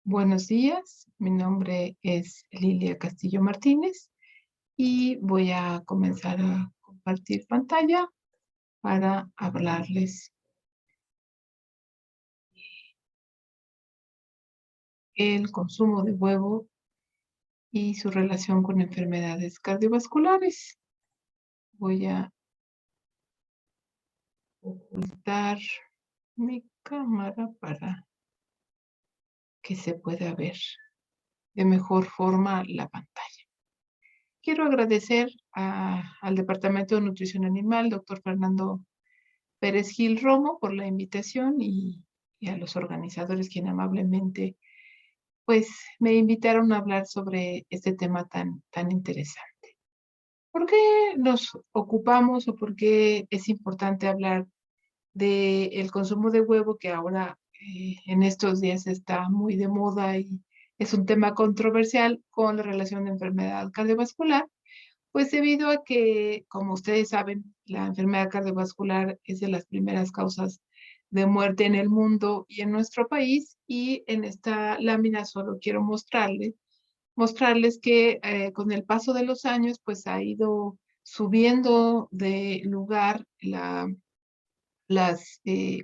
Buenos días, mi nombre es Lilia Castillo Martínez y voy a comenzar a compartir pantalla para hablarles el consumo de huevo y su relación con enfermedades cardiovasculares. Voy a ocultar mi cámara para que se pueda ver de mejor forma la pantalla. Quiero agradecer al Departamento de Nutrición Animal, doctor Fernando Pérez Gil Romo, por la invitación y a los organizadores quienes amablemente pues me invitaron a hablar sobre este tema tan interesante. ¿Por qué nos ocupamos o por qué es importante hablar del consumo de huevo que ahora en estos días está muy de moda y es un tema controversial con la relación de enfermedad cardiovascular? Pues debido a que, como ustedes saben, la enfermedad cardiovascular es de las primeras causas de muerte en el mundo y en nuestro país, y en esta lámina solo quiero mostrarles que con el paso de los años, pues ha ido subiendo de lugar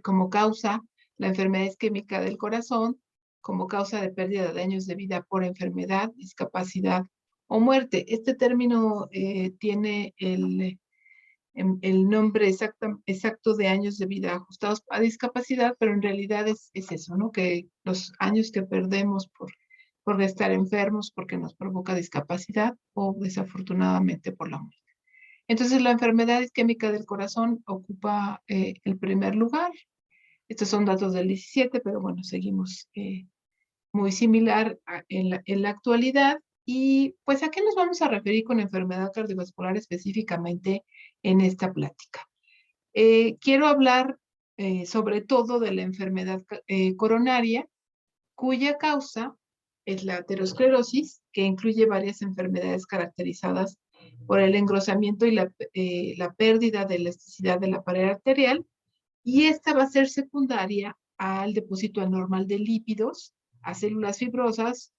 como causa la enfermedad isquémica del corazón, como causa de pérdida de años de vida por enfermedad, discapacidad o muerte. Este término tiene el nombre exacto de años de vida ajustados a discapacidad, pero en realidad es eso, ¿no? Que los años que perdemos por estar enfermos, porque nos provoca discapacidad o desafortunadamente por la muerte. Entonces, la enfermedad isquémica del corazón ocupa el primer lugar. Estos son datos del 17, pero bueno, seguimos muy similar en la actualidad. Y pues, ¿a qué nos vamos a referir con enfermedad cardiovascular específicamente en esta plática? Quiero hablar sobre todo de la enfermedad coronaria, cuya causa es la aterosclerosis, que incluye varias enfermedades caracterizadas por el engrosamiento y la pérdida de elasticidad de la pared arterial, y esta va a ser secundaria al depósito anormal de lípidos, a células fibrosas,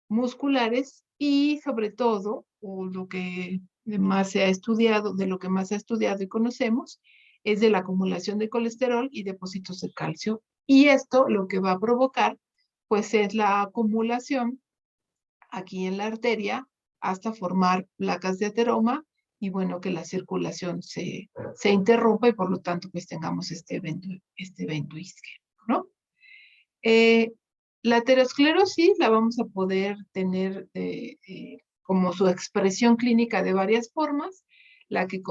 musculares y sobre todo, o lo que más se ha estudiado, de lo que más se ha estudiado y conocemos, es de la acumulación de colesterol y depósitos de calcio. Y esto lo que va a provocar, pues es la acumulación aquí en la arteria hasta formar placas de ateroma y bueno, que la circulación se interrumpa y por lo tanto pues tengamos este evento isquémico, ¿no? Eh, la aterosclerosis la vamos a poder tener como su expresión clínica de varias formas, la que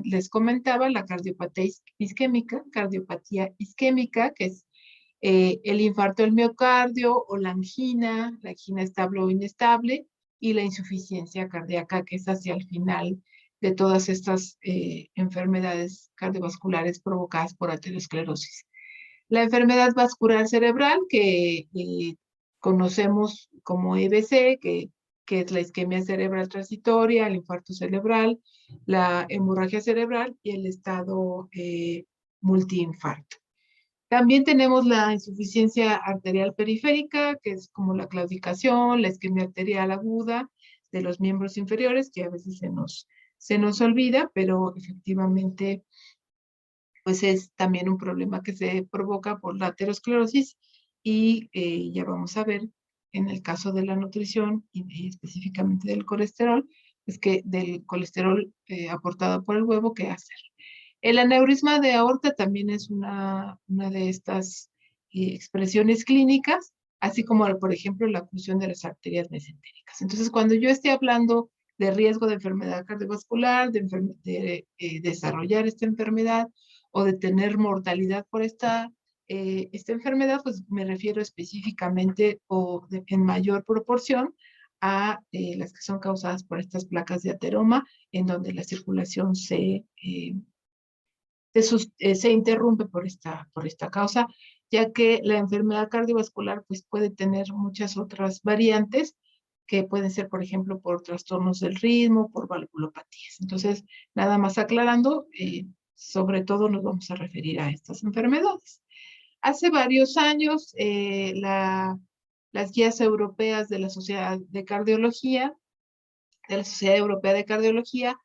les comentaba, la cardiopatía isquémica, que es el infarto del miocardio o la angina estable o inestable, y la insuficiencia cardíaca, que es hacia el final de todas estas enfermedades cardiovasculares provocadas por aterosclerosis. La enfermedad vascular cerebral, que conocemos como EBC, que es la isquemia cerebral transitoria, el infarto cerebral, la hemorragia cerebral y el estado multiinfarto. También tenemos la insuficiencia arterial periférica, que es como la claudicación, la isquemia arterial aguda de los miembros inferiores, que a veces se nos olvida, pero efectivamente pues es también un problema que se provoca por la aterosclerosis, y ya vamos a ver en el caso de la nutrición y específicamente del colesterol, es que del colesterol aportado por el huevo, ¿qué hacer? El aneurisma de aorta también es una de estas expresiones clínicas, así como, por ejemplo, la oclusión de las arterias mesentéricas. Entonces, cuando yo esté hablando de riesgo de enfermedad cardiovascular, de desarrollar esta enfermedad o de tener mortalidad por esta enfermedad, pues me refiero específicamente en mayor proporción a las que son causadas por estas placas de ateroma, en donde la circulación se interrumpe por esta causa, ya que la enfermedad cardiovascular pues, puede tener muchas otras variantes que pueden ser, por ejemplo, por trastornos del ritmo, por valvulopatías. Entonces, nada más aclarando, sobre todo nos vamos a referir a estas enfermedades. Hace varios años, las guías europeas de la Sociedad de Cardiología, de la Sociedad Europea de Cardiología,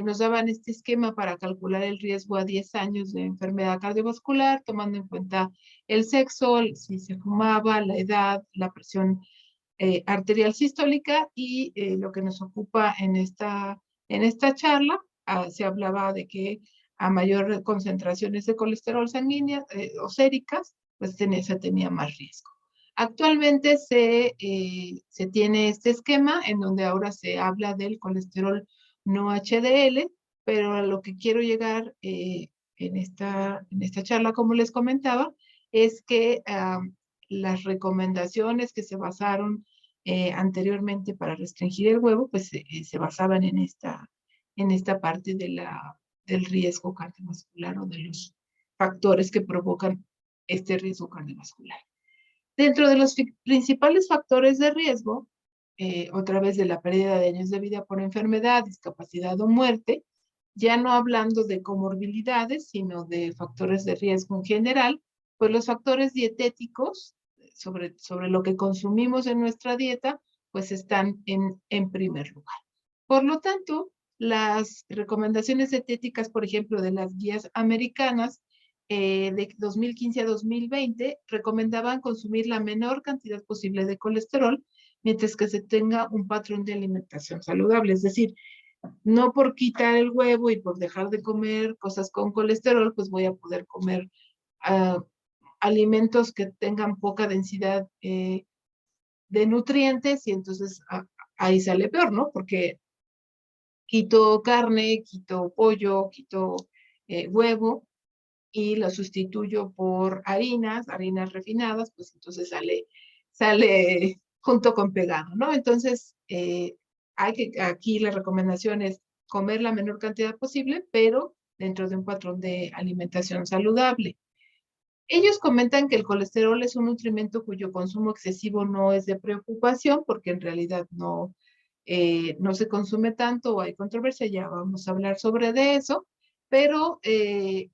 nos daban este esquema para calcular el riesgo a 10 años de enfermedad cardiovascular, tomando en cuenta el sexo, si se fumaba, la edad, la presión arterial sistólica y lo que nos ocupa en esta charla, se hablaba de que a mayor concentraciones de colesterol sanguínea o séricas, pues se tenía más riesgo. Actualmente se tiene este esquema en donde ahora se habla del colesterol no HDL, pero a lo que quiero llegar en esta charla, como les comentaba, es que las recomendaciones que se basaron anteriormente para restringir el huevo, pues se basaban en esta parte del riesgo cardiovascular o de los factores que provocan este riesgo cardiovascular. Dentro de los principales factores de riesgo, otra vez de la pérdida de años de vida por enfermedad, discapacidad o muerte, ya no hablando de comorbilidades, sino de factores de riesgo en general, pues los factores dietéticos, sobre lo que consumimos en nuestra dieta, pues están en primer lugar. Por lo tanto, las recomendaciones dietéticas, por ejemplo, de las guías americanas, de 2015 a 2020 recomendaban consumir la menor cantidad posible de colesterol mientras que se tenga un patrón de alimentación saludable. Es decir, no por quitar el huevo y por dejar de comer cosas con colesterol, pues voy a poder comer alimentos que tengan poca densidad de nutrientes y entonces ahí sale peor, ¿no? Porque quito carne, quito pollo, quito huevo y lo sustituyo por harinas refinadas, pues entonces sale junto con pegado, ¿no? Entonces, aquí la recomendación es comer la menor cantidad posible, pero dentro de un patrón de alimentación saludable. Ellos comentan que el colesterol es un nutrimento cuyo consumo excesivo no es de preocupación, porque en realidad no se consume tanto o hay controversia, ya vamos a hablar sobre de eso, pero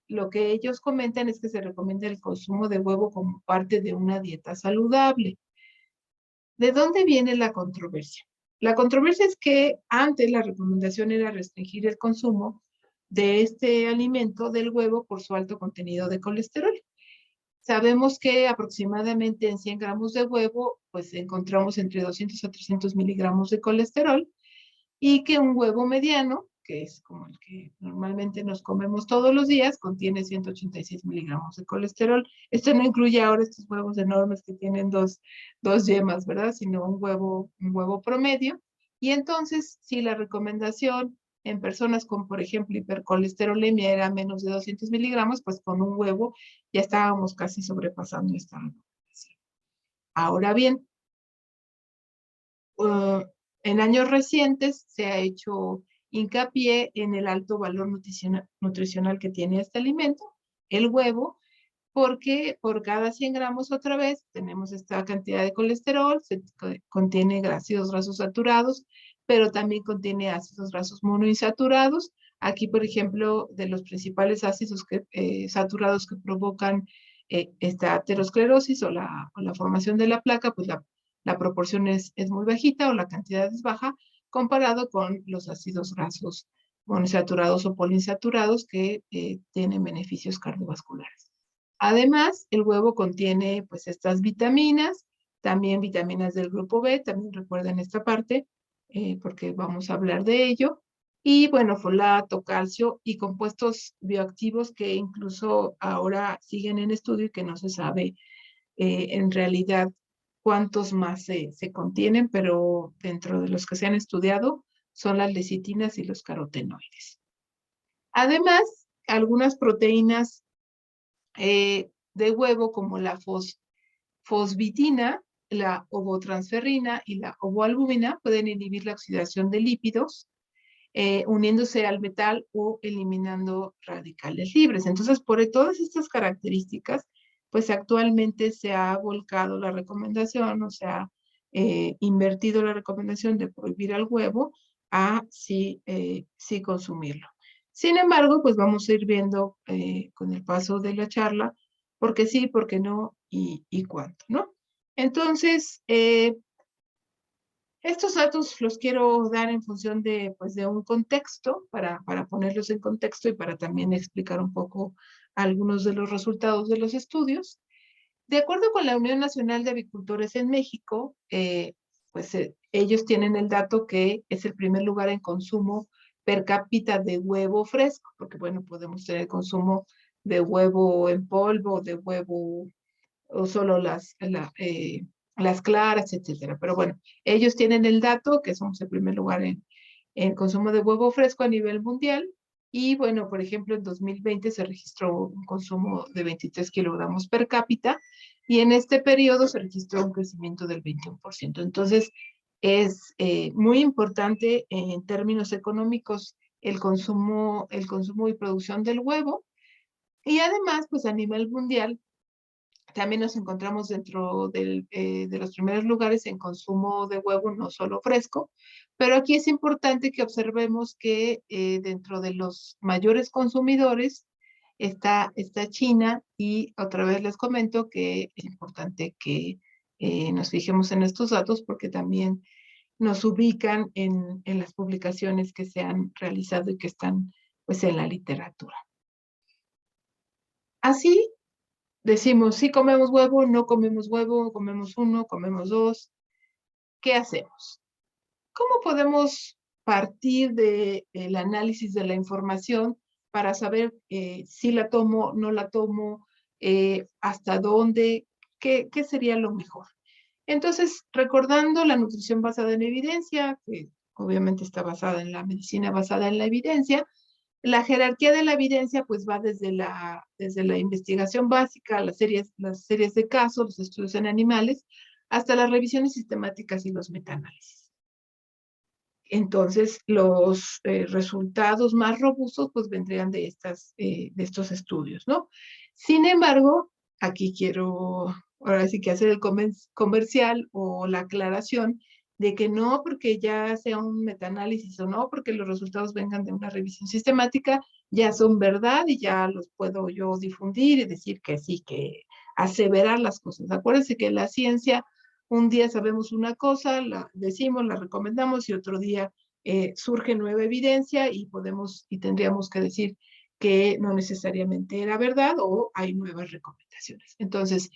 lo que ellos comentan es que se recomienda el consumo de huevo como parte de una dieta saludable. ¿De dónde viene la controversia? La controversia es que antes la recomendación era restringir el consumo de este alimento del huevo por su alto contenido de colesterol. Sabemos que aproximadamente en 100 gramos de huevo, pues encontramos entre 200 a 300 miligramos de colesterol y que un huevo mediano, que es como el que normalmente nos comemos todos los días, contiene 186 miligramos de colesterol. Esto no incluye ahora estos huevos enormes que tienen dos yemas, ¿verdad? Sino un huevo promedio. Y entonces, si la recomendación en personas con, por ejemplo, hipercolesterolemia era menos de 200 miligramos, pues con un huevo ya estábamos casi sobrepasando esta recomendación. Ahora bien, en años recientes se ha hecho hincapié en el alto valor nutricional que tiene este alimento, el huevo, porque por cada 100 gramos otra vez tenemos esta cantidad de colesterol, contiene ácidos grasos saturados, pero también contiene ácidos grasos monoinsaturados. Aquí, por ejemplo, de los principales ácidos saturados que provocan esta aterosclerosis o la formación de la placa, pues la proporción es muy bajita o la cantidad es baja comparado con los ácidos grasos monoinsaturados o poliinsaturados que tienen beneficios cardiovasculares. Además, el huevo contiene pues estas vitaminas, también vitaminas del grupo B, también recuerden esta parte, porque vamos a hablar de ello. Y bueno, folato, calcio y compuestos bioactivos que incluso ahora siguen en estudio y que no se sabe en realidad cuántos más se contienen, pero dentro de los que se han estudiado son las lecitinas y los carotenoides. Además, algunas proteínas de huevo como la fosbitina, la ovotransferrina y la ovoalbúmina pueden inhibir la oxidación de lípidos, uniéndose al metal o eliminando radicales libres. Entonces, por todas estas características, pues actualmente se ha volcado la recomendación, o se ha invertido la recomendación de prohibir al huevo a sí consumirlo. Sin embargo, pues vamos a ir viendo con el paso de la charla por qué sí, por qué no y cuánto, ¿no? Entonces, estos datos los quiero dar en función de, pues, de un contexto, para ponerlos en contexto y para también explicar un poco algunos de los resultados de los estudios. De acuerdo con la Unión Nacional de Avicultores en México, pues ellos tienen el dato que es el primer lugar en consumo per cápita de huevo fresco, porque bueno, podemos tener consumo de huevo en polvo, de huevo o solo las claras, etcétera. Pero bueno, ellos tienen el dato que somos el primer lugar en consumo de huevo fresco a nivel mundial. Y bueno, por ejemplo, en 2020 se registró un consumo de 23 kilogramos per cápita y en este periodo se registró un crecimiento del 21%. Entonces, es muy importante en términos económicos el consumo y producción del huevo. Y además, pues a nivel mundial, también nos encontramos dentro de los primeros lugares en consumo de huevo, no solo fresco, pero aquí es importante que observemos que dentro de los mayores consumidores está China y otra vez les comento que es importante que nos fijemos en estos datos porque también nos ubican en las publicaciones que se han realizado y que están pues en la literatura. Así decimos, sí comemos huevo, no comemos huevo, comemos uno, comemos dos. ¿Qué hacemos? ¿Cómo podemos partir del análisis de la información para saber si la tomo, no la tomo, hasta dónde, qué sería lo mejor? Entonces, recordando la nutrición basada en evidencia, que obviamente está basada en la medicina basada en la evidencia, la jerarquía de la evidencia pues va desde la investigación básica, las series de casos, los estudios en animales, hasta las revisiones sistemáticas y los metaanálisis. Entonces, los resultados más robustos pues vendrían de estos estudios, ¿no? Sin embargo, aquí quiero ahora sí que hacer el comercial o la aclaración de que no porque ya sea un metaanálisis o no, porque los resultados vengan de una revisión sistemática, ya son verdad y ya los puedo yo difundir y decir que sí, que aseverar las cosas. Acuérdense que la ciencia, un día sabemos una cosa, la decimos, la recomendamos y otro día surge nueva evidencia y podemos y tendríamos que decir que no necesariamente era verdad o hay nuevas recomendaciones. Entonces,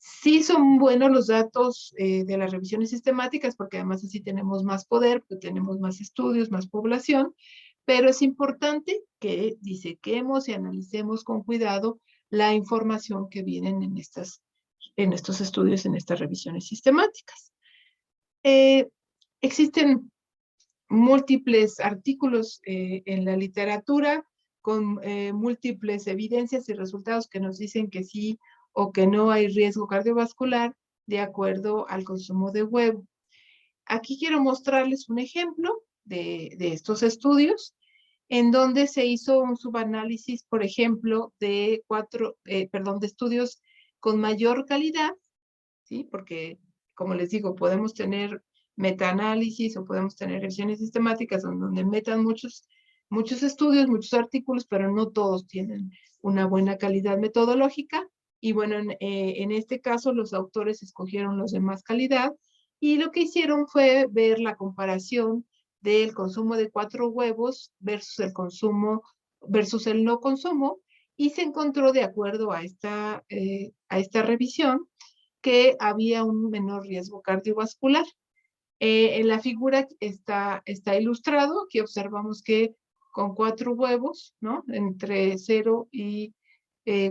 sí son buenos los datos de las revisiones sistemáticas porque además así tenemos más poder, porque tenemos más estudios, más población, pero es importante que disequemos y analicemos con cuidado la información que vienen en estos estudios, en estas revisiones sistemáticas. Existen múltiples artículos en la literatura con múltiples evidencias y resultados que nos dicen que sí o que no hay riesgo cardiovascular de acuerdo al consumo de huevo. Aquí quiero mostrarles un ejemplo de estos estudios en donde se hizo un subanálisis, por ejemplo, de de estudios con mayor calidad, ¿sí? Porque, como les digo, podemos tener metaanálisis o podemos tener revisiones sistemáticas donde metan muchos estudios, muchos artículos, pero no todos tienen una buena calidad metodológica. Y bueno, en este caso los autores escogieron los de más calidad y lo que hicieron fue ver la comparación del consumo de 4 huevos versus el no consumo y se encontró de acuerdo a esta revisión que había un menor riesgo cardiovascular. En la figura está ilustrado, aquí observamos que con 4 huevos, ¿no? Entre 0 y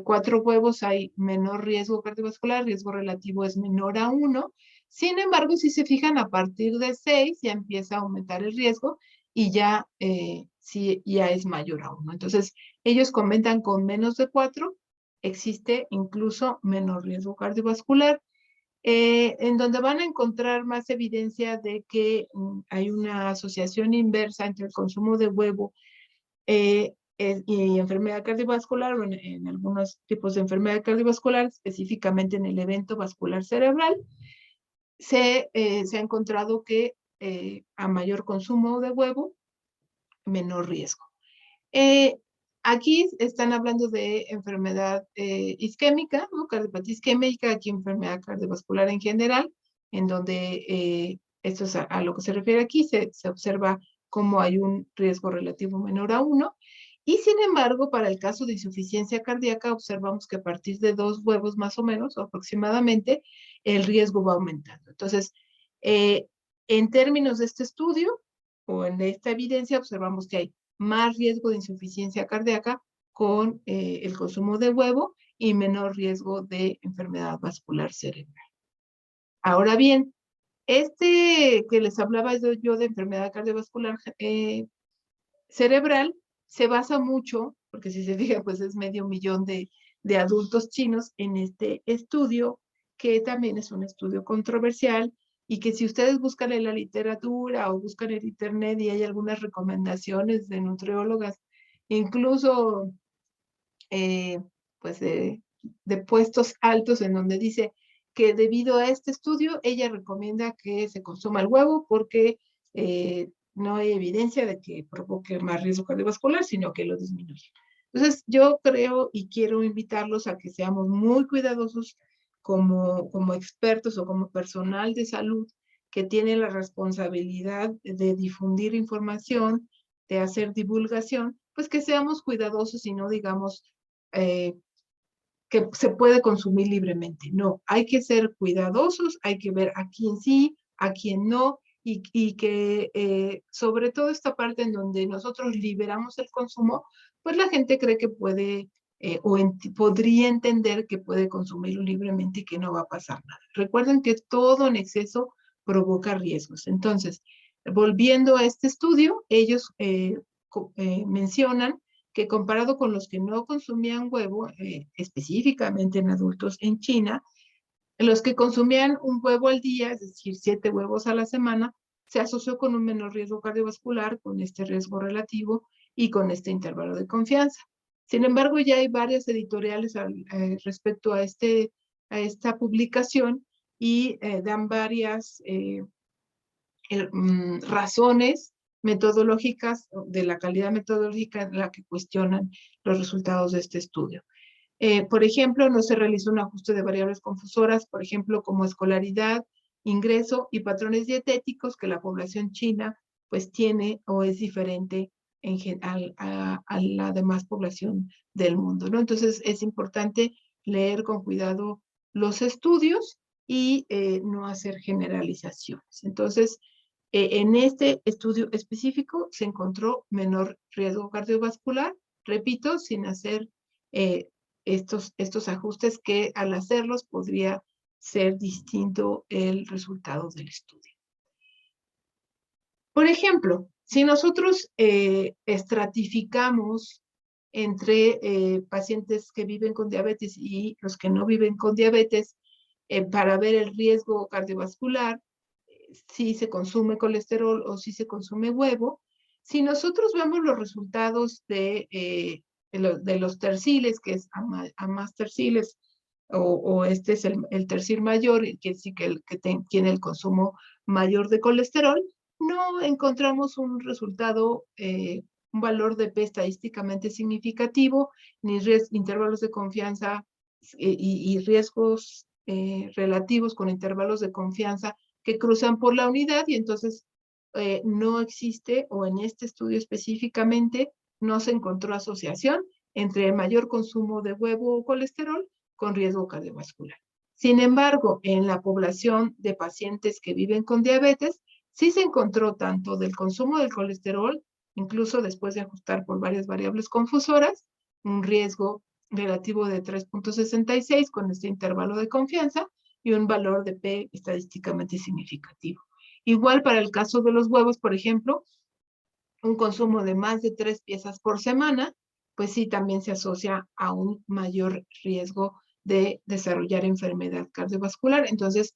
4 huevos hay menor riesgo cardiovascular, riesgo relativo es menor a 1. Sin embargo, si se fijan, a partir de 6 ya empieza a aumentar el riesgo y sí, ya es mayor a 1. Entonces, ellos comentan con menos de 4 existe incluso menor riesgo cardiovascular. En donde van a encontrar más evidencia de que hay una asociación inversa entre el consumo de huevo y enfermedad cardiovascular, o en algunos tipos de enfermedad cardiovascular, específicamente en el evento vascular cerebral, se ha encontrado que a mayor consumo de huevo, menor riesgo. Eh, Aquí están hablando de enfermedad isquémica, ¿no? Cardiopatía isquémica, aquí enfermedad cardiovascular en general, en donde esto es a lo que se refiere aquí, se observa cómo hay un riesgo relativo menor a 1. Y sin embargo, para el caso de insuficiencia cardíaca, observamos que a partir de 2 huevos más o menos, aproximadamente, el riesgo va aumentando. Entonces, en términos de este estudio, o en esta evidencia, observamos que hay más riesgo de insuficiencia cardíaca con el consumo de huevo y menor riesgo de enfermedad vascular cerebral. Ahora bien, este que les hablaba yo de enfermedad cardiovascular cerebral se basa mucho, porque si se fija, pues es 500,000 de adultos chinos en este estudio, que también es un estudio controversial y que si ustedes buscan en la literatura o buscan en internet y hay algunas recomendaciones de nutriólogas, incluso pues de puestos altos en donde dice que debido a este estudio ella recomienda que se consuma el huevo porque no hay evidencia de que provoque más riesgo cardiovascular, sino que lo disminuye. Entonces, yo creo y quiero invitarlos a que seamos muy cuidadosos como expertos o como personal de salud que tiene la responsabilidad de difundir información, de hacer divulgación, pues que seamos cuidadosos y no digamos que se puede consumir libremente. No, hay que ser cuidadosos, hay que ver a quién sí, a quién no, y que sobre todo esta parte en donde nosotros liberamos el consumo, pues la gente cree que puede podría entender que puede consumirlo libremente y que no va a pasar nada. Recuerden que todo en exceso provoca riesgos. Entonces, volviendo a este estudio, ellos mencionan que comparado con los que no consumían huevo, específicamente en adultos en China, los que consumían un huevo al día, es decir, 7 huevos a la semana, se asoció con un menor riesgo cardiovascular, con este riesgo relativo y con este intervalo de confianza. Sin embargo, ya hay varias editoriales respecto a esta publicación y dan varias razones metodológicas, de la calidad metodológica en la que cuestionan los resultados de este estudio. Por ejemplo, no se realizó un ajuste de variables confusoras, por ejemplo, como escolaridad, ingreso y patrones dietéticos que la población china pues tiene o es diferente a la demás población del mundo, ¿no? Entonces es importante leer con cuidado los estudios y no hacer generalizaciones. Entonces, en este estudio específico se encontró menor riesgo cardiovascular, repito, sin hacer estos ajustes que al hacerlos podría ser distinto el resultado del estudio. Por ejemplo, si nosotros estratificamos entre pacientes que viven con diabetes y los que no viven con diabetes para ver el riesgo cardiovascular, si se consume colesterol o si se consume huevo, si nosotros vemos los resultados de los terciles, que es a más terciles, o este es el tercil mayor, que sí que tiene el consumo mayor de colesterol, no encontramos un resultado, un valor de P estadísticamente significativo, ni intervalos de confianza y riesgos relativos con intervalos de confianza que cruzan por la unidad y entonces no existe, o en este estudio específicamente, no se encontró asociación entre el mayor consumo de huevo o colesterol con riesgo cardiovascular. Sin embargo, en la población de pacientes que viven con diabetes, sí se encontró tanto del consumo del colesterol, incluso después de ajustar por varias variables confusoras, un riesgo relativo de 3.66 con este intervalo de confianza y un valor de P estadísticamente significativo. Igual para el caso de los huevos, por ejemplo, un consumo de más de 3 piezas por semana, pues sí, también se asocia a un mayor riesgo de desarrollar enfermedad cardiovascular. Entonces,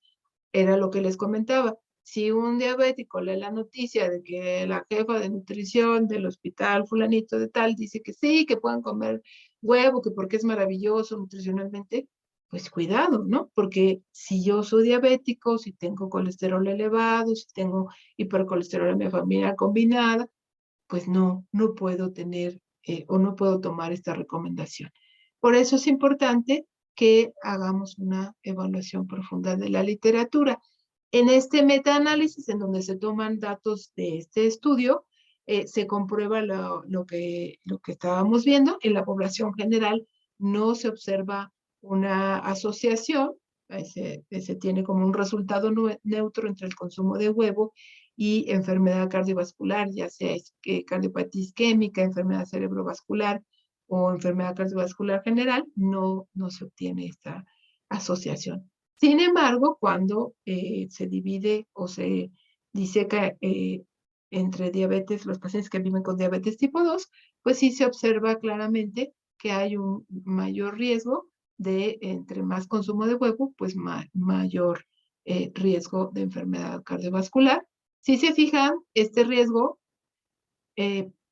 era lo que les comentaba. Si un diabético lee la noticia de que la jefa de nutrición del hospital fulanito de tal dice que sí, que pueden comer huevo, que porque es maravilloso nutricionalmente, pues cuidado, ¿no? Porque si yo soy diabético, si tengo colesterol elevado, si tengo hipercolesterolemia familiar combinada, pues no puedo tener o no puedo tomar esta recomendación. Por eso es importante que hagamos una evaluación profunda de la literatura. En este metaanálisis, en donde se toman datos de este estudio, se comprueba lo que estábamos viendo. En la población general no se observa una asociación, se tiene como un resultado neutro entre el consumo de huevo y enfermedad cardiovascular, ya sea cardiopatía isquémica, enfermedad cerebrovascular o enfermedad cardiovascular general, no se obtiene esta asociación. Sin embargo, cuando se divide o se diseca entre diabetes, los pacientes que viven con diabetes tipo 2, pues sí se observa claramente que hay un mayor riesgo de, entre más consumo de huevo, pues mayor riesgo de enfermedad cardiovascular. Si se fijan, este riesgo,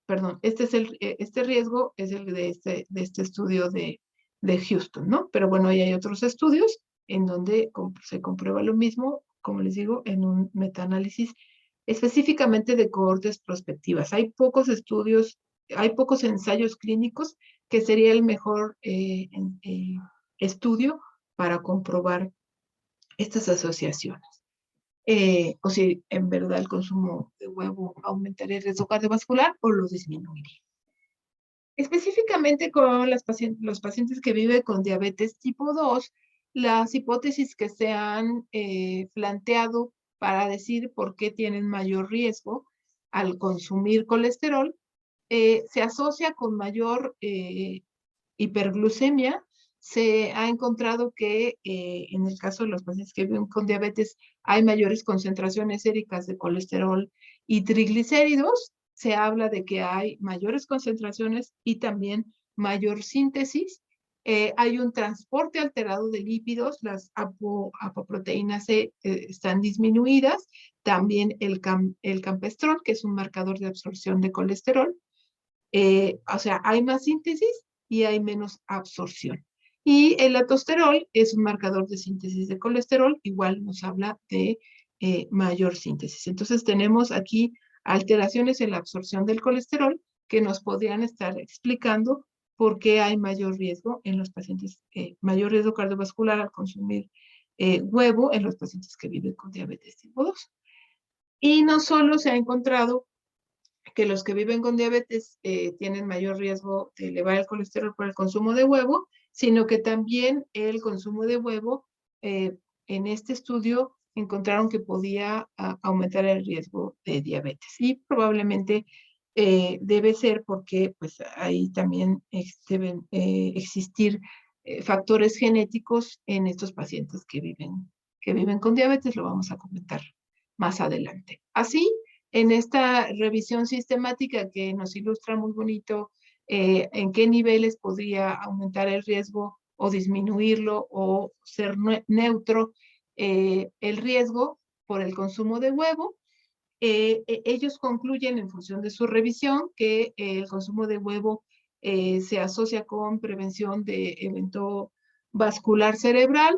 perdón, este riesgo es el de este estudio de Houston, ¿no? Pero bueno, ahí hay otros estudios en donde se comprueba lo mismo, como les digo, en un metaanálisis específicamente de cohortes prospectivas. Hay pocos estudios, hay pocos ensayos clínicos que sería el mejor estudio para comprobar estas asociaciones. O si en verdad el consumo de huevo aumentaría el riesgo cardiovascular o lo disminuiría. Específicamente con los pacientes que viven con diabetes tipo 2, las hipótesis que se han planteado para decir por qué tienen mayor riesgo al consumir colesterol, se asocia con mayor hiperglucemia. Se ha encontrado que en el caso de los pacientes que viven con diabetes hay mayores concentraciones séricas de colesterol y triglicéridos. Se habla de que hay mayores concentraciones y también mayor síntesis. Hay un transporte alterado de lípidos, las apoproteínas están disminuidas, también el campestrol, que es un marcador de absorción de colesterol. O sea, hay más síntesis y hay menos absorción. Y el aldosterol es un marcador de síntesis de colesterol, igual nos habla de mayor síntesis. Entonces tenemos aquí alteraciones en la absorción del colesterol que nos podrían estar explicando por qué hay mayor riesgo en los pacientes, mayor riesgo cardiovascular al consumir huevo en los pacientes que viven con diabetes tipo 2. Y no solo se ha encontrado que los que viven con diabetes tienen mayor riesgo de elevar el colesterol por el consumo de huevo, sino que también el consumo de huevo, en este estudio encontraron que podía aumentar el riesgo de diabetes. Y probablemente debe ser porque pues ahí también deben existir factores genéticos en estos pacientes que viven con diabetes. Lo vamos a comentar más adelante. Así, en esta revisión sistemática que nos ilustra muy bonito en qué niveles podría aumentar el riesgo o disminuirlo o ser neutro el riesgo por el consumo de huevo. Ellos concluyen en función de su revisión que el consumo de huevo se asocia con prevención de evento vascular cerebral,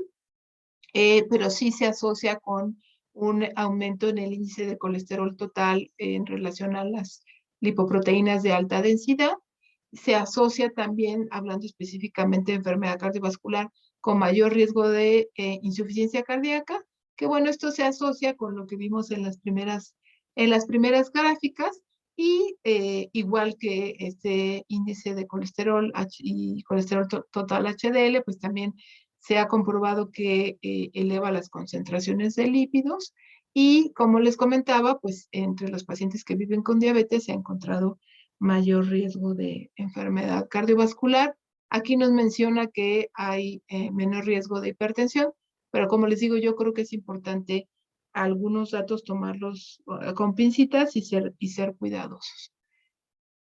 pero sí se asocia con un aumento en el índice de colesterol total en relación a las lipoproteínas de alta densidad. Se asocia también, hablando específicamente de enfermedad cardiovascular, con mayor riesgo de insuficiencia cardíaca, que bueno, esto se asocia con lo que vimos en las primeras gráficas, y igual que este índice de colesterol y colesterol total HDL, pues también se ha comprobado que eleva las concentraciones de lípidos, y como les comentaba, pues entre los pacientes que viven con diabetes se ha encontrado mayor riesgo de enfermedad cardiovascular. Aquí nos menciona que hay menor riesgo de hipertensión, pero como les digo, yo creo que es importante algunos datos tomarlos con pincitas y ser cuidadosos.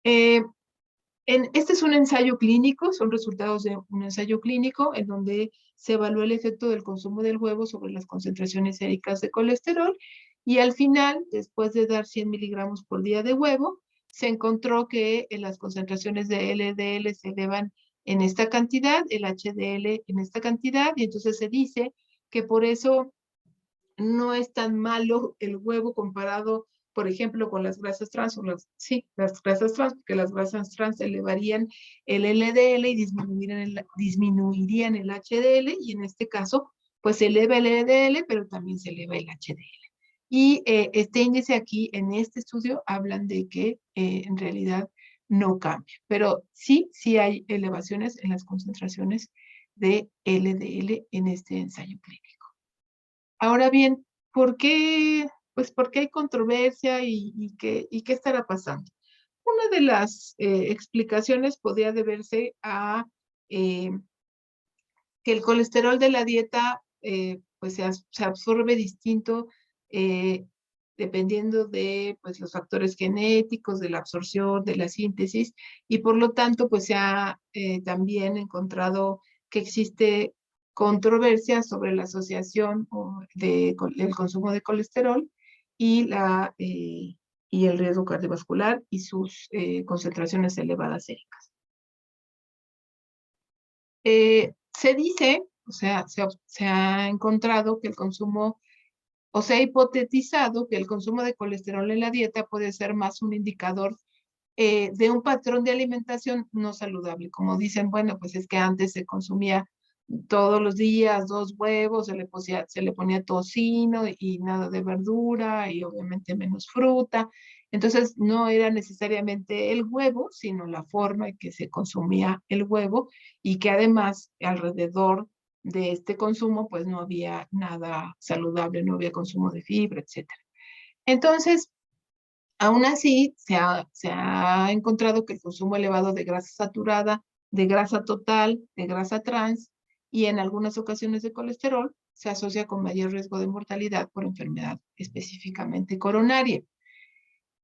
Este es un ensayo clínico, son resultados de un ensayo clínico en donde se evaluó el efecto del consumo del huevo sobre las concentraciones séricas de colesterol, y al final, después de dar 100 miligramos por día de huevo, se encontró que las concentraciones de LDL se elevan en esta cantidad, el HDL en esta cantidad, y entonces se dice que por eso no es tan malo el huevo comparado por ejemplo, con las grasas trans, sí, las grasas trans, porque las grasas trans elevarían el LDL y disminuirían el HDL, y en este caso, pues se eleva el LDL, pero también se eleva el HDL. Y este índice aquí, en este estudio, hablan de que en realidad no cambia, pero sí hay elevaciones en las concentraciones de LDL en este ensayo clínico. Ahora bien, ¿por qué? Pues porque hay controversia y qué estará pasando. Una de las explicaciones podría deberse a que el colesterol de la dieta pues se absorbe distinto dependiendo de pues, los factores genéticos, de la absorción, de la síntesis, y por lo tanto pues se ha también encontrado que existe controversia sobre la asociación del consumo de colesterol y, y el riesgo cardiovascular y sus concentraciones elevadas séricas. Se dice, o sea, se ha encontrado que el consumo, o se ha hipotetizado que el consumo de colesterol en la dieta puede ser más un indicador de un patrón de alimentación no saludable. Como dicen, bueno, pues es que antes se consumía todos los días 2 huevos, se le ponía tocino y nada de verdura y obviamente menos fruta. Entonces no era necesariamente el huevo, sino la forma en que se consumía el huevo, y que además alrededor de este consumo pues no había nada saludable, no había consumo de fibra, etcétera. Entonces, aún así, se ha encontrado que el consumo elevado de grasa saturada, de grasa total, de grasa trans y en algunas ocasiones de colesterol se asocia con mayor riesgo de mortalidad por enfermedad específicamente coronaria.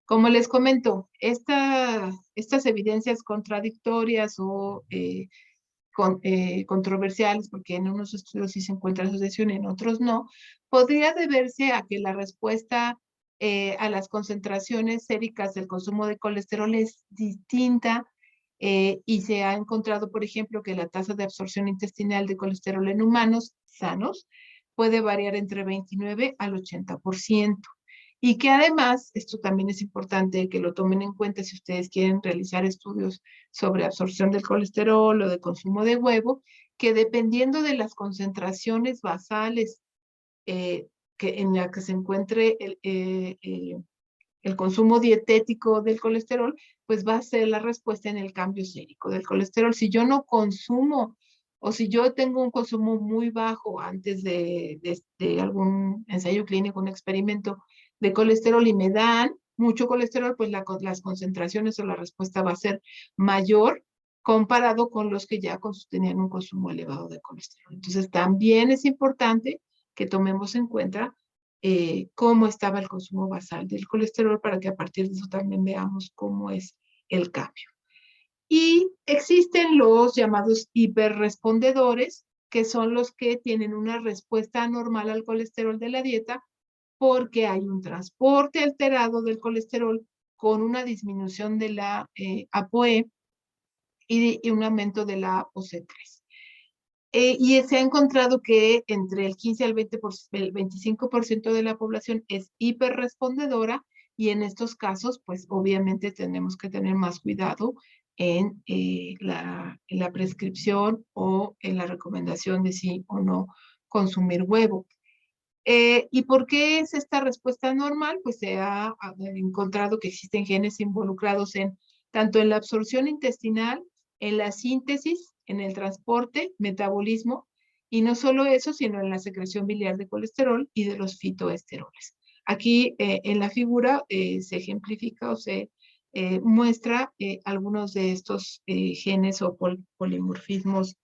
Como les comento, estas evidencias contradictorias o controversiales, porque en unos estudios sí se encuentra asociación y en otros no, podría deberse a que la respuesta a las concentraciones séricas del consumo de colesterol es distinta y se ha encontrado, por ejemplo, que la tasa de absorción intestinal de colesterol en humanos sanos puede variar entre 29 al 80%. Y que además, esto también es importante que lo tomen en cuenta si ustedes quieren realizar estudios sobre absorción del colesterol o de consumo de huevo, que dependiendo de las concentraciones basales en la que se encuentre el consumo dietético del colesterol, pues va a ser la respuesta en el cambio sérico del colesterol. Si yo no consumo o si yo tengo un consumo muy bajo antes de algún ensayo clínico, un experimento de colesterol y me dan mucho colesterol, pues las concentraciones o la respuesta va a ser mayor comparado con los que ya tenían un consumo elevado de colesterol. Entonces, también es importante que tomemos en cuenta cómo estaba el consumo basal del colesterol para que a partir de eso también veamos cómo es el cambio. Y existen los llamados hiperrespondedores, que son los que tienen una respuesta anormal al colesterol de la dieta porque hay un transporte alterado del colesterol con una disminución de la ApoE y un aumento de la ApoC3. Y se ha encontrado que entre el 15 al 25% de la población es hiperrespondedora, y en estos casos, pues obviamente tenemos que tener más cuidado en la prescripción o en la recomendación de sí o no consumir huevo. ¿Y por qué es esta respuesta normal? Pues se ha encontrado que existen genes involucrados tanto en la absorción intestinal, en la síntesis, en el transporte, metabolismo, y no solo eso, sino en la secreción biliar de colesterol y de los fitoesteroles. Aquí en la figura se ejemplifica o se muestra algunos de estos genes o polimorfismos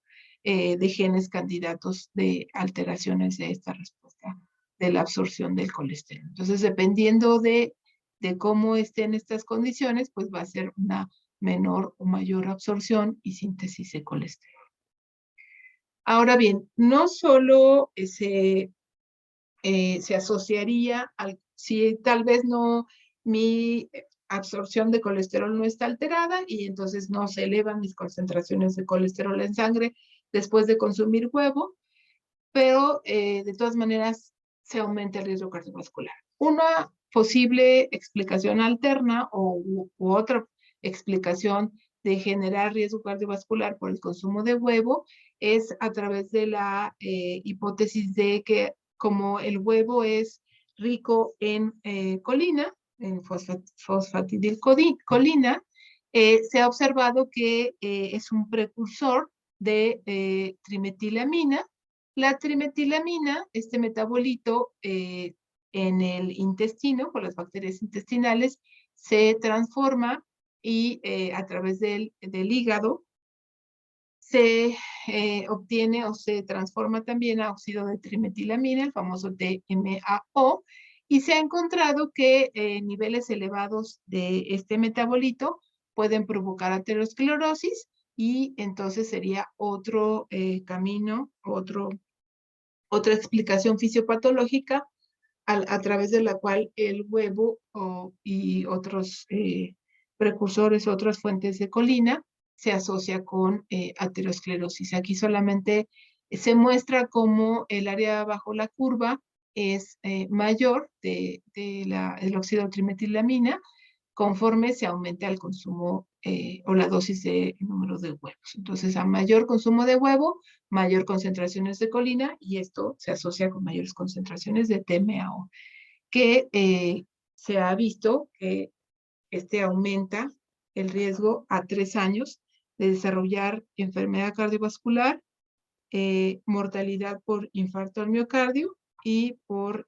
de genes candidatos de alteraciones de esta respuesta de la absorción del colesterol. Entonces, dependiendo de cómo estén estas condiciones, pues va a ser una menor o mayor absorción y síntesis de colesterol. Ahora bien, no solo se asociaría si tal vez no, mi absorción de colesterol no está alterada y entonces no se elevan mis concentraciones de colesterol en sangre después de consumir huevo, pero de todas maneras se aumenta el riesgo cardiovascular. Una posible explicación alterna u otra explicación de generar riesgo cardiovascular por el consumo de huevo es a través de la hipótesis de que como el huevo es rico en colina, en fosfatidilcolina, se ha observado que es un precursor de trimetilamina. La trimetilamina, este metabolito en el intestino, por las bacterias intestinales, se transforma y a través del hígado se obtiene o se transforma también a óxido de trimetilamina, el famoso TMAO, y se ha encontrado que niveles elevados de este metabolito pueden provocar aterosclerosis y entonces sería otro camino, otra explicación fisiopatológica a través de la cual el huevo y otros precursores, otras fuentes de colina, se asocia con aterosclerosis. Aquí solamente se muestra cómo el área bajo la curva es mayor del óxido de trimetilamina conforme se aumenta el consumo o la dosis de número de huevos. Entonces, a mayor consumo de huevo, mayor concentraciones de colina y esto se asocia con mayores concentraciones de TMAO, que se ha visto que este aumenta el riesgo a 3 años de desarrollar enfermedad cardiovascular, mortalidad por infarto al miocardio y por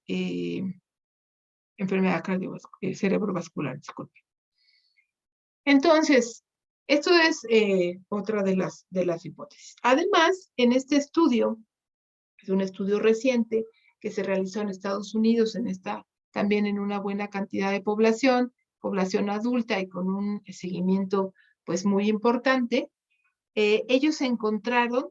enfermedad cerebrovascular, disculpe. Entonces, esto es otra de las hipótesis. Además, en este estudio, es un estudio reciente que se realizó en Estados Unidos, también en una buena cantidad de población adulta y con un seguimiento pues muy importante, ellos encontraron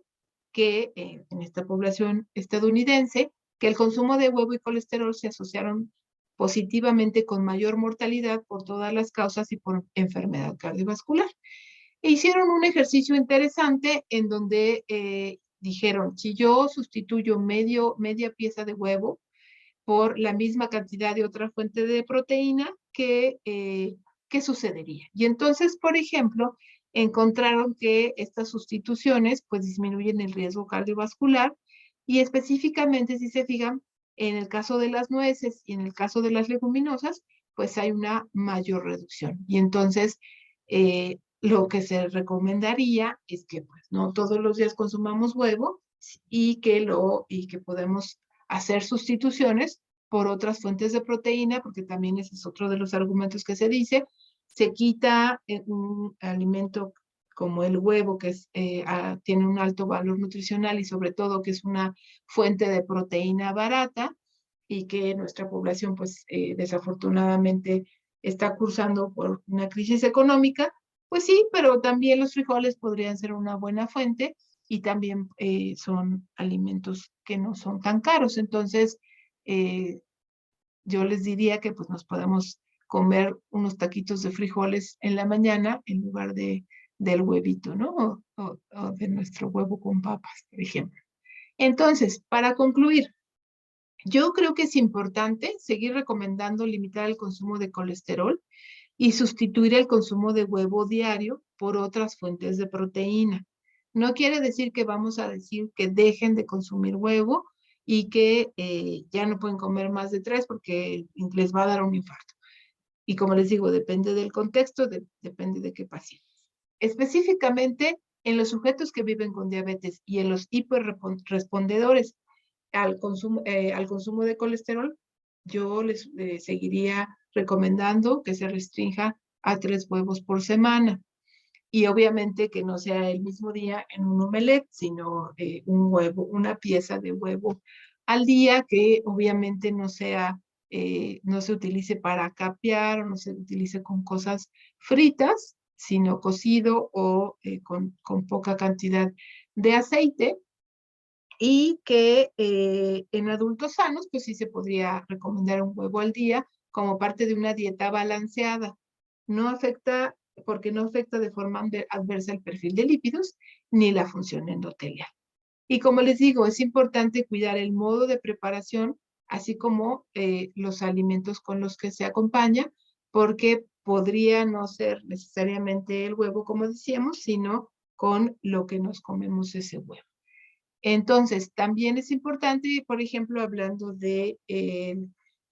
que en esta población estadounidense, que el consumo de huevo y colesterol se asociaron positivamente con mayor mortalidad por todas las causas y por enfermedad cardiovascular. E hicieron un ejercicio interesante en donde dijeron, si yo sustituyo media pieza de huevo por la misma cantidad de otra fuente de proteína, ¿qué sucedería? Y entonces, por ejemplo, encontraron que estas sustituciones pues disminuyen el riesgo cardiovascular y específicamente, si se fijan, en el caso de las nueces y en el caso de las leguminosas, pues hay una mayor reducción. Y entonces, lo que se recomendaría es que pues no todos los días consumamos huevo y que podemos hacer sustituciones por otras fuentes de proteína, porque también ese es otro de los argumentos que se dice, se quita un alimento como el huevo, que tiene un alto valor nutricional y sobre todo que es una fuente de proteína barata y que nuestra población pues desafortunadamente está cursando por una crisis económica, pues sí, pero también los frijoles podrían ser una buena fuente y también son alimentos que no son tan caros. Entonces, yo les diría que pues nos podemos comer unos taquitos de frijoles en la mañana en lugar del huevito, ¿no? O de nuestro huevo con papas, por ejemplo. Entonces, para concluir, yo creo que es importante seguir recomendando limitar el consumo de colesterol y sustituir el consumo de huevo diario por otras fuentes de proteína. No quiere decir que vamos a decir que dejen de consumir huevo y que ya no pueden comer más de 3 porque les va a dar un infarto. Y como les digo, depende del contexto, depende de qué paciente. Específicamente, en los sujetos que viven con diabetes y en los hiperrespondedores al consumo de colesterol, yo les seguiría recomendando que se restrinja a 3 huevos por semana. Y obviamente que no sea el mismo día en un omelette, sino un huevo, una pieza de huevo al día, que obviamente no se utilice para capear o no se utilice con cosas fritas, sino cocido o con poca cantidad de aceite. Y que en adultos sanos, pues sí se podría recomendar un huevo al día como parte de una dieta balanceada. Porque no afecta de forma adversa el perfil de lípidos ni la función endotelial. Y como les digo, es importante cuidar el modo de preparación así como los alimentos con los que se acompaña, porque podría no ser necesariamente el huevo, como decíamos, sino con lo que nos comemos ese huevo. Entonces, también es importante, por ejemplo, hablando de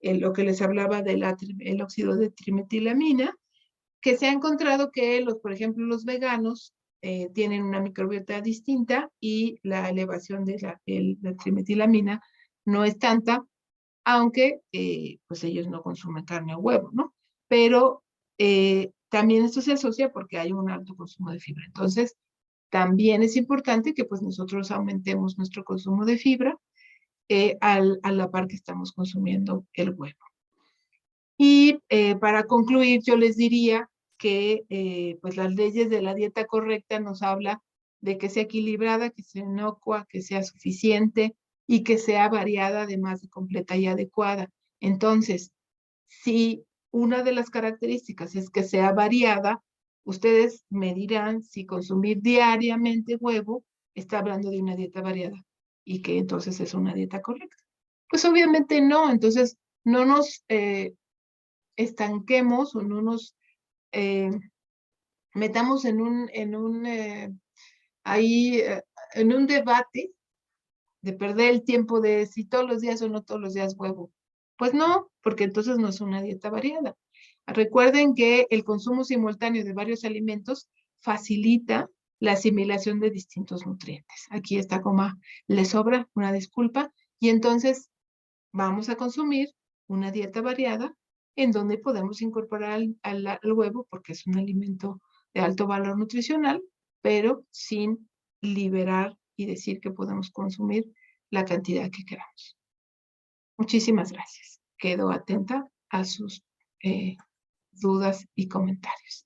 lo que les hablaba del el óxido de trimetilamina, que se ha encontrado que, por ejemplo, los veganos tienen una microbiota distinta y la elevación de la trimetilamina no es tanta, aunque pues ellos no consumen carne o huevo, ¿no? Pero también esto se asocia porque hay un alto consumo de fibra. Entonces, también es importante que pues nosotros aumentemos nuestro consumo de fibra a la par que estamos consumiendo el huevo. Y para concluir, yo les diría que pues las leyes de la dieta correcta nos habla de que sea equilibrada, que sea inocua, que sea suficiente y que sea variada, además de completa y adecuada. Entonces, si una de las características es que sea variada, ustedes me dirán si consumir diariamente huevo está hablando de una dieta variada y que entonces es una dieta correcta. Pues obviamente no, entonces no nos estanquemos o no nos eh, metamos ahí, en un debate de perder el tiempo de si todos los días o no todos los días huevo. Pues no, porque entonces no es una dieta variada. Recuerden que el consumo simultáneo de varios alimentos facilita la asimilación de distintos nutrientes. Aquí esta coma le sobra, una disculpa, y entonces vamos a consumir una dieta variada en donde podemos incorporar al huevo porque es un alimento de alto valor nutricional, pero sin liberar y decir que podemos consumir la cantidad que queramos. Muchísimas gracias. Quedo atenta a sus dudas y comentarios.